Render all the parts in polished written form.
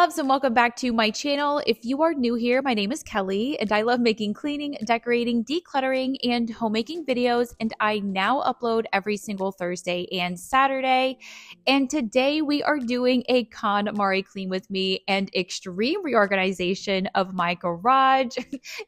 loves, and welcome back to my channel. If you are new here, my name is Kelly and I love making cleaning, decorating, decluttering, and homemaking videos, and I now upload every single Thursday and Saturday. And today we are doing a Konmari clean with me and extreme reorganization of my garage.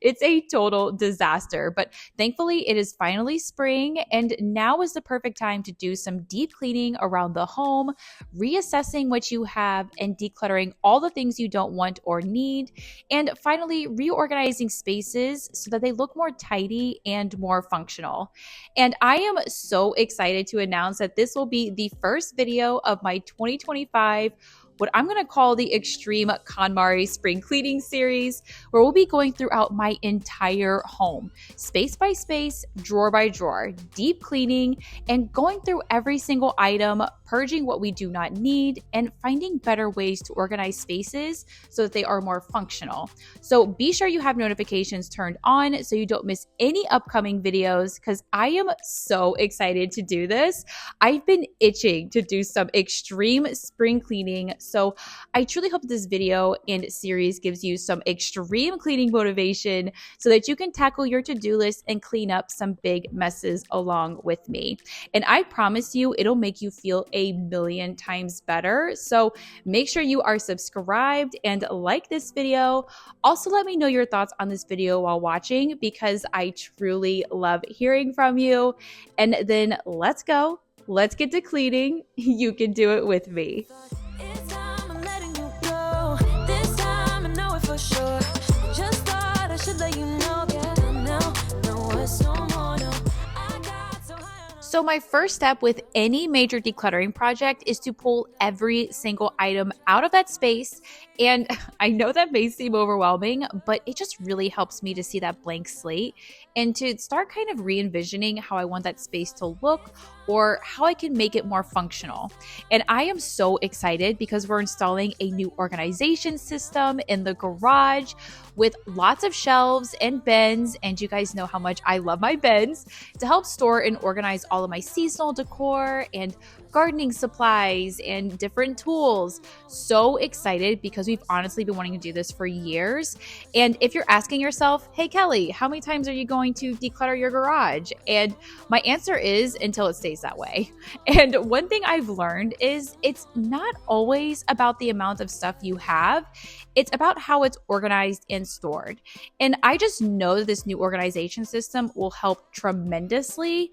It's a total disaster, but thankfully it is finally spring and now is the perfect time to do some deep cleaning around the home, reassessing what you have and decluttering all the things you don't want or need, and finally reorganizing spaces so that they look more tidy and more functional. And I am so excited to announce that this will be the first video of my 2025 what I'm going to call the Extreme Konmari Spring Cleaning Series, where we'll be going throughout my entire home, space by space, drawer by drawer, deep cleaning, and going through every single item, purging what we do not need, and finding better ways to organize spaces so that they are more functional. So be sure you have notifications turned on so you don't miss any upcoming videos, because I am so excited to do this. I've been itching to do some extreme spring cleaning. So I truly hope this video and series gives you some extreme cleaning motivation so that you can tackle your to-do list and clean up some big messes along with me. And I promise you, it'll make you feel a million times better. So make sure you are subscribed and like this video. Also, let me know your thoughts on this video while watching, because I truly love hearing from you. And then let's go. Let's get to cleaning. You can do it with me. So my first step with any major decluttering project is to pull every single item out of that space. And I know that may seem overwhelming, but it just really helps me to see that blank slate and to start kind of re-envisioning how I want that space to look or how I can make it more functional. And I am so excited because we're installing a new organization system in the garage with lots of shelves and bins. And you guys know how much I love my bins to help store and organize all of my seasonal decor and gardening supplies and different tools. So excited because we've honestly been wanting to do this for years. And if you're asking yourself, hey Kelly, how many times are you going to declutter your garage? And my answer is until it stays that way. And one thing I've learned is it's not always about the amount of stuff you have. It's about how it's organized and stored. And I just know that this new organization system will help tremendously.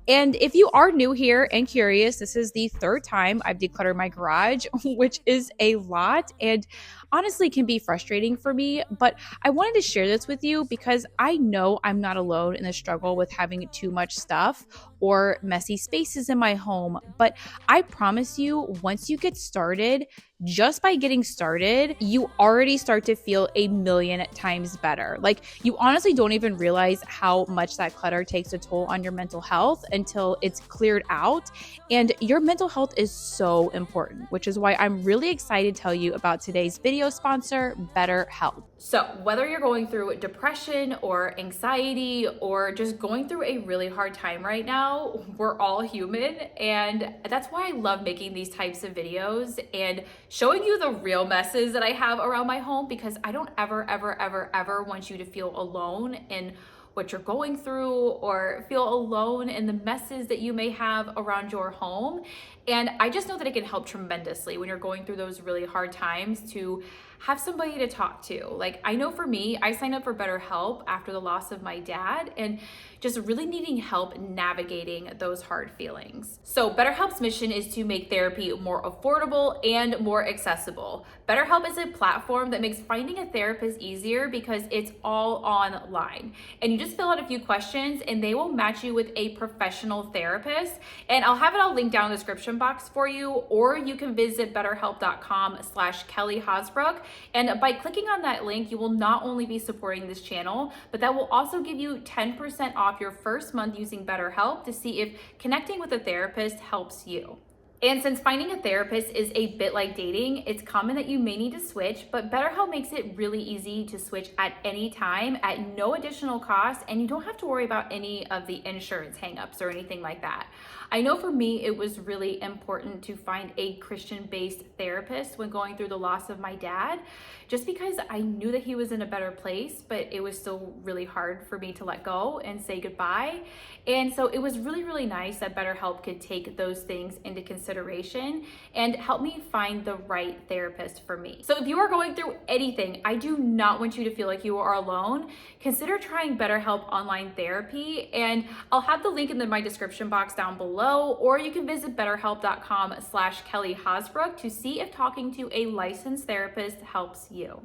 And if you are new here and curious, this is the third time I've decluttered my garage, which is a lot and honestly can be frustrating for me. But I wanted to share this with you because I know I'm not alone in the struggle with having too much stuff or messy spaces in my home. But I promise you, once you get started, just by getting started, you already start to feel a million times better. Like, you honestly don't even realize how much that clutter takes a toll on your mental health until it's cleared out. And your mental health is so important, which is why I'm really excited to tell you about today's video sponsor, BetterHelp. So whether you're going through depression or anxiety or just going through a really hard time right now, we're all human. And that's why I love making these types of videos and showing you the real messes that I have around my home, because I don't ever want you to feel alone in what you're going through or feel alone in the messes that you may have around your home. And I just know that it can help tremendously when you're going through those really hard times to have somebody to talk to. Like, I know for me, I signed up for BetterHelp after the loss of my dad and just really needing help navigating those hard feelings. So BetterHelp's mission is to make therapy more affordable and more accessible. BetterHelp is a platform that makes finding a therapist easier because it's all online. And you just fill out a few questions and they will match you with a professional therapist. And I'll have it all linked down in the description box for you, or you can visit betterhelp.com/Kelly Hasbrook. And by clicking on that link, you will not only be supporting this channel, but that will also give you 10% off your first month using BetterHelp to see if connecting with a therapist helps you. And since finding a therapist is a bit like dating, it's common that you may need to switch, but BetterHelp makes it really easy to switch at any time at no additional cost, and you don't have to worry about any of the insurance hangups or anything like that. I know for me, it was really important to find a Christian-based therapist when going through the loss of my dad, just because I knew that he was in a better place, but it was still really hard for me to let go and say goodbye. And so it was really, really nice that BetterHelp could take those things into consideration and help me find the right therapist for me. So if you are going through anything, I do not want you to feel like you are alone. Consider trying BetterHelp online therapy, and I'll have the link in my description box down below, or you can visit betterhelp.com/Kelly Hasbrook to see if talking to a licensed therapist helps you.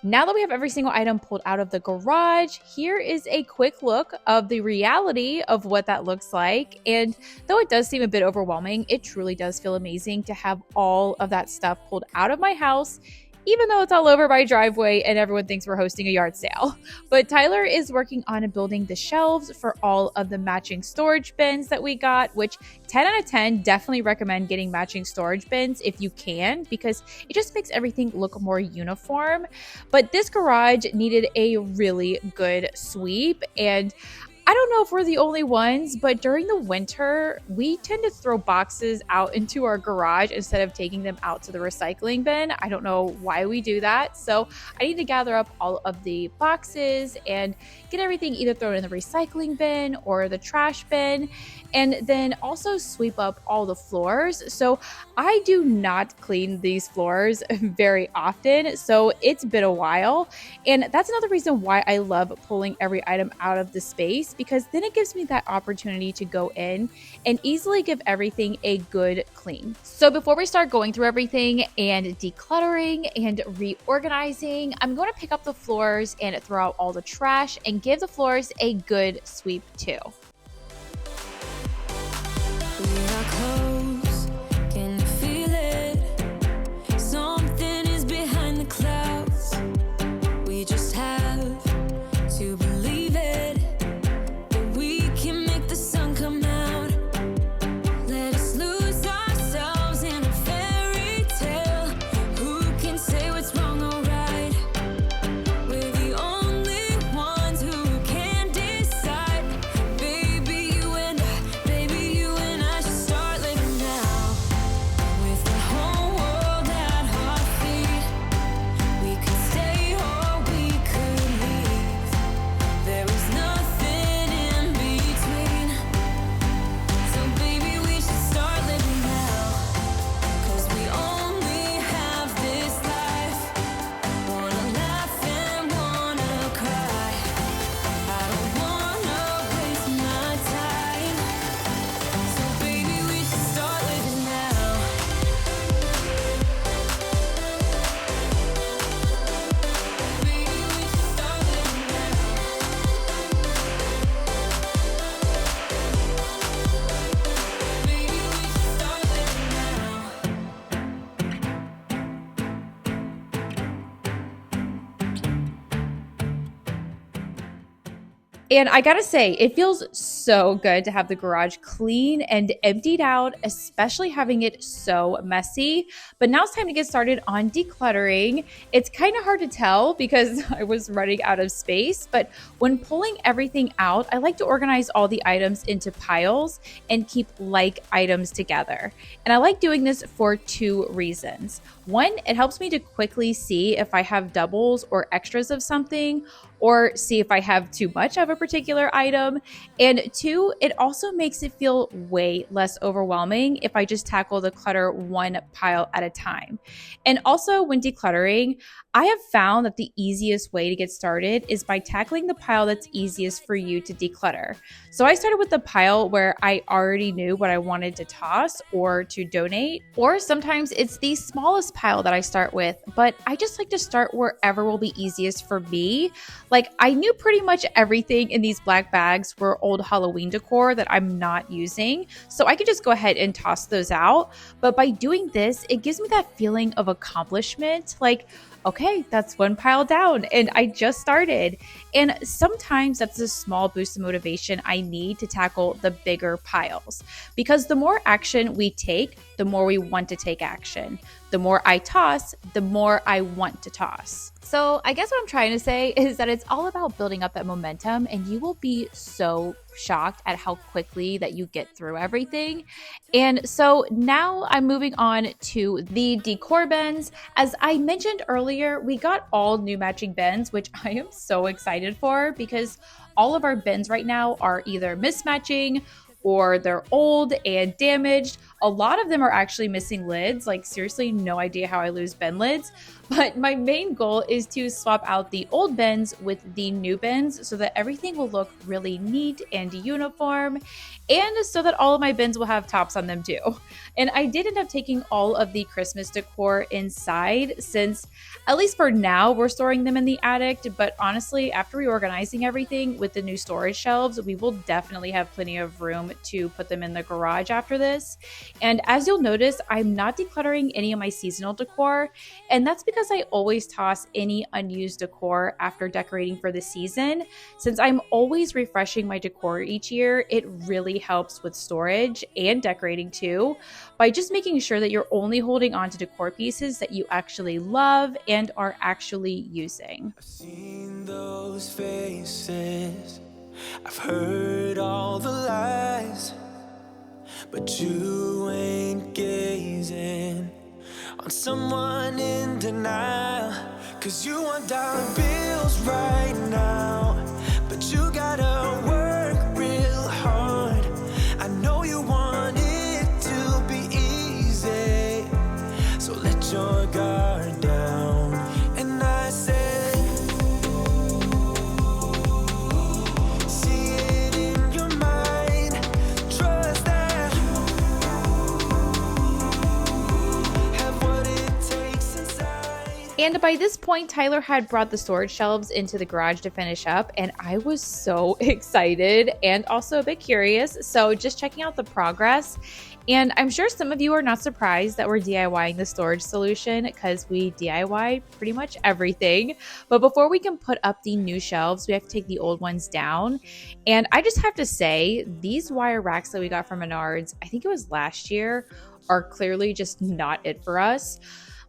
Now that we have every single item pulled out of the garage, here is a quick look of the reality of what that looks like. And though it does seem a bit overwhelming, it truly does feel amazing to have all of that stuff pulled out of my house, even though it's all over my driveway and everyone thinks we're hosting a yard sale. But Tyler is working on building the shelves for all of the matching storage bins that we got, which 10 out of 10, definitely recommend getting matching storage bins if you can, because it just makes everything look more uniform. But this garage needed a really good sweep, and I don't know if we're the only ones, but during the winter, we tend to throw boxes out into our garage instead of taking them out to the recycling bin. I don't know why we do that. So I need to gather up all of the boxes and get everything either thrown in the recycling bin or the trash bin, and then also sweep up all the floors. So I do not clean these floors very often, so it's been a while. And that's another reason why I love pulling every item out of the space, because then it gives me that opportunity to go in and easily give everything a good clean. So before we start going through everything and decluttering and reorganizing, I'm going to pick up the floors and throw out all the trash and give the floors a good sweep too. And I gotta say, it feels so good to have the garage clean and emptied out, especially having it so messy. But now it's time to get started on decluttering. It's kind of hard to tell because I was running out of space, but when pulling everything out, I like to organize all the items into piles and keep like items together. And I like doing this for two reasons. One, it helps me to quickly see if I have doubles or extras of something, or see if I have too much of a particular item. And two, it also makes it feel way less overwhelming if I just tackle the clutter one pile at a time. And also when decluttering, I have found that the easiest way to get started is by tackling the pile that's easiest for you to declutter. So I started with the pile where I already knew what I wanted to toss or to donate, or sometimes it's the smallest pile that I start with, but I just like to start wherever will be easiest for me. Like I knew pretty much everything in these black bags were old Halloween decor that I'm not using, so I could just go ahead and toss those out. But by doing this, it gives me that feeling of accomplishment. Like, okay, that's one pile down and I just started. And sometimes that's a small boost of motivation I need to tackle the bigger piles. Because the more action we take, the more we want to take action. The more I toss, the more I want to toss. So I guess what I'm trying to say is that it's all about building up that momentum, and you will be so shocked at how quickly that you get through everything. And so now I'm moving on to the decor bins. As I mentioned earlier, we got all new matching bins, which I am so excited for because all of our bins right now are either mismatching or they're old and damaged. A lot of them are actually missing lids. Like, seriously, no idea how I lose bin lids. But my main goal is to swap out the old bins with the new bins so that everything will look really neat and uniform, and so that all of my bins will have tops on them too. And I did end up taking all of the Christmas decor inside since, at least for now, we're storing them in the attic. But honestly, after reorganizing everything with the new storage shelves, we will definitely have plenty of room to put them in the garage after this. And as you'll notice, I'm not decluttering any of my seasonal decor, and that's because I always toss any unused decor after decorating for the season. Since I'm always refreshing my decor each year, it really helps with storage and decorating too, by just making sure that you're only holding on to decor pieces that you actually love and are actually using. I've seen those faces, I've heard all the lies, but you ain't gazing on someone in denial. 'Cause you want dollar bills right now, but you gotta work real hard. I know you want it to be easy, so let your guard down. And I say, and by this point, Tyler had brought the storage shelves into the garage to finish up, and I was so excited and also a bit curious. So just checking out the progress. And I'm sure some of you are not surprised that we're DIYing the storage solution, because we DIY pretty much everything. But before we can put up the new shelves, we have to take the old ones down. And I just have to say, these wire racks that we got from Menards, I think it was last year, are clearly just not it for us.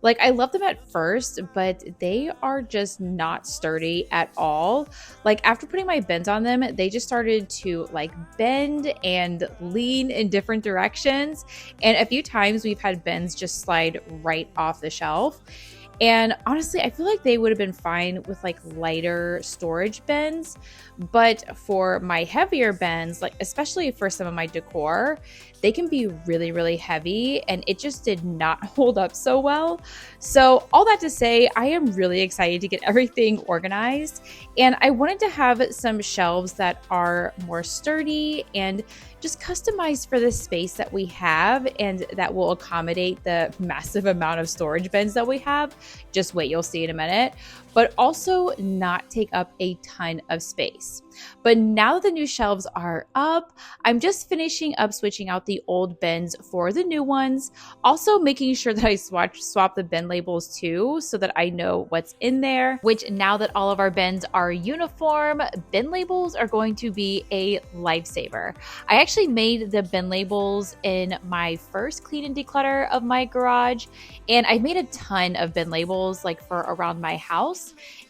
Like, I love them at first, but they are just not sturdy at all. Like, after putting my bins on them, they just started to like bend and lean in different directions. And a few times we've had bins just slide right off the shelf. And honestly, I feel like they would have been fine with like lighter storage bins. But for my heavier bins, like especially for some of my decor, they can be really, really heavy, and it just did not hold up so well. So all that to say, I am really excited to get everything organized, and I wanted to have some shelves that are more sturdy and just customized for the space that we have, and that will accommodate the massive amount of storage bins that we have. Just wait, you'll see in a minute. But also not take up a ton of space. But now that the new shelves are up, I'm just finishing up switching out the old bins for the new ones. Also making sure that I swap the bin labels too, so that I know what's in there, which now that all of our bins are uniform, bin labels are going to be a lifesaver. I actually made the bin labels in my first clean and declutter of my garage, and I made a ton of bin labels like for around my house.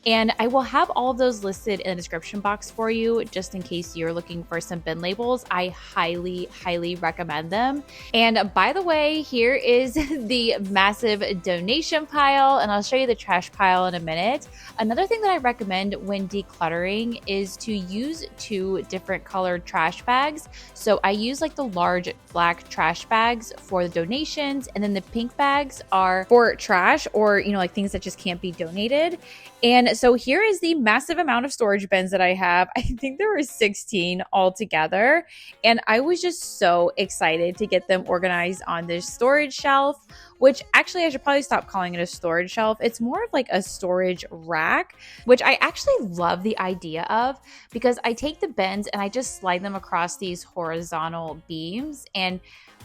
And I will have all of those listed in the description box for you, just in case you're looking for some bin labels. I highly, highly recommend them. And by the way, here is the massive donation pile, and I'll show you the trash pile in a minute. Another thing that I recommend when decluttering is to use 2 different colored trash bags. So I use like the large black trash bags for the donations, and then the pink bags are for trash, or like things that just can't be donated. And so here is the massive amount of storage bins that I have. I think there were 16 altogether. And I was just so excited to get them organized on this storage shelf, which actually I should probably stop calling it a storage shelf. It's more of like a storage rack, which I actually love the idea of, because I take the bins and I just slide them across these horizontal beams. And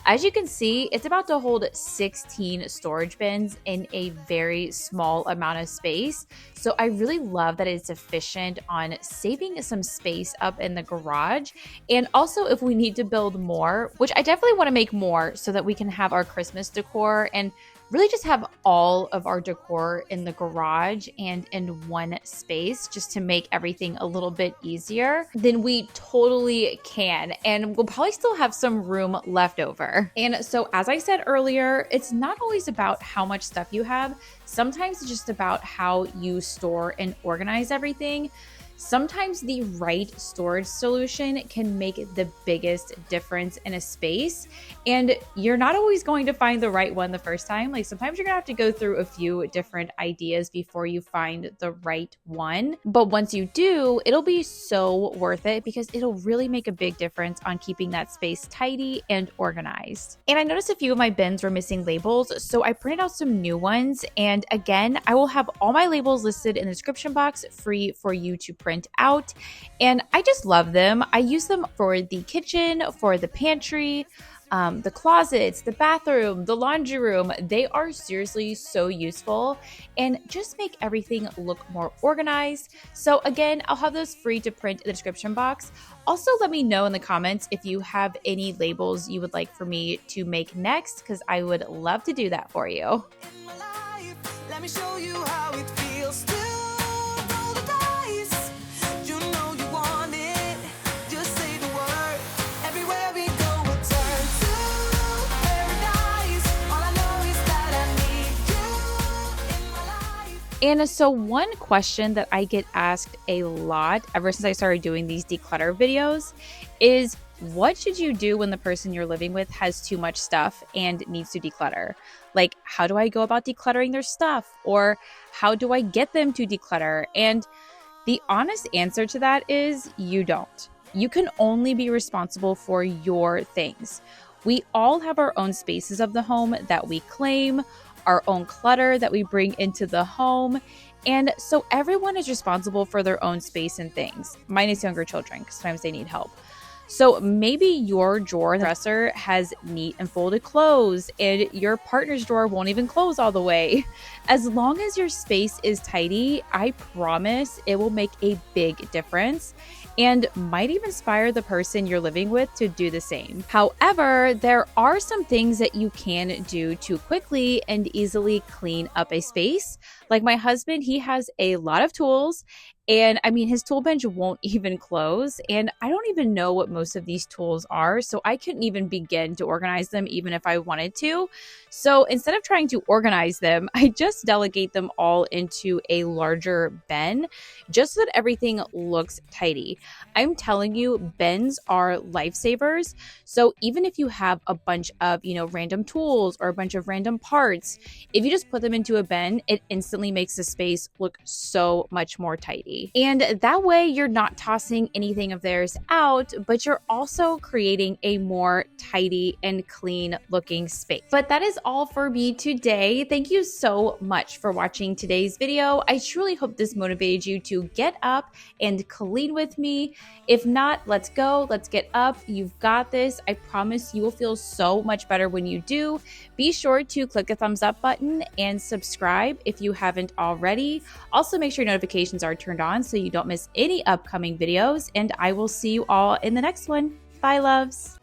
As you can see, it's about to hold 16 storage bins in a very small amount of space. So I really love that it's efficient on saving some space up in the garage. And also if we need to build more, which I definitely want to make more so that we can have our Christmas decor and really just have all of our decor in the garage and in one space just to make everything a little bit easier, then we totally can. And we'll probably still have some room left over. And so, as I said earlier, it's not always about how much stuff you have. Sometimes it's just about how you store and organize everything. Sometimes the right storage solution can make the biggest difference in a space, and you're not always going to find the right one the first time. Like sometimes you're gonna have to go through a few different ideas before you find the right one. But once you do, it'll be so worth it because it'll really make a big difference on keeping that space tidy and organized. And I noticed a few of my bins were missing labels, so I printed out some new ones. And again, I will have all my labels listed in the description box free for you to print out, and I just love them. I use them for the kitchen, for the pantry, the closets, the bathroom, the laundry room. They are seriously so useful and just make everything look more organized. So again, I'll have those free to print in the description box. Also, let me know in the comments if you have any labels you would like for me to make next, because I would love to do that for you. In my life, let me show you how it feels to roll the dice. You know you want it, just say the word. Everywhere we go, we'll turn to paradise. All I know is that I need you in my life. And so one question that I get asked a lot ever since I started doing these declutter videos is, what should you do when the person you're living with has too much stuff and needs to declutter? Like, how do I go about decluttering their stuff? Or how do I get them to declutter? And the honest answer to that is you don't. You can only be responsible for your things. We all have our own spaces of the home that we claim, our own clutter that we bring into the home. And so everyone is responsible for their own space and things, minus younger children, because sometimes they need help. So maybe your drawer in the dresser has neat and folded clothes, and your partner's drawer won't even close all the way. As long as your space is tidy, I promise it will make a big difference and might even inspire the person you're living with to do the same. However, there are some things that you can do to quickly and easily clean up a space. Like my husband, he has a lot of tools, and I mean, his tool bench won't even close. And I don't even know what most of these tools are, so I couldn't even begin to organize them even if I wanted to. So instead of trying to organize them, I just delegate them all into a larger bin just so that everything looks tidy. I'm telling you, bins are lifesavers. So even if you have a bunch of, random tools or a bunch of random parts, if you just put them into a bin, it instantly makes the space look so much more tidy. And that way you're not tossing anything of theirs out, but you're also creating a more tidy and clean looking space. But that is all for me today. Thank you so much for watching today's video. I truly hope this motivated you to get up and clean with me. If not, let's go, let's get up. You've got this. I promise you will feel so much better when you do. Be sure to click the thumbs up button and subscribe if you haven't already. Also, make sure notifications are turned on so you don't miss any upcoming videos, and I will see you all in the next one. Bye, loves.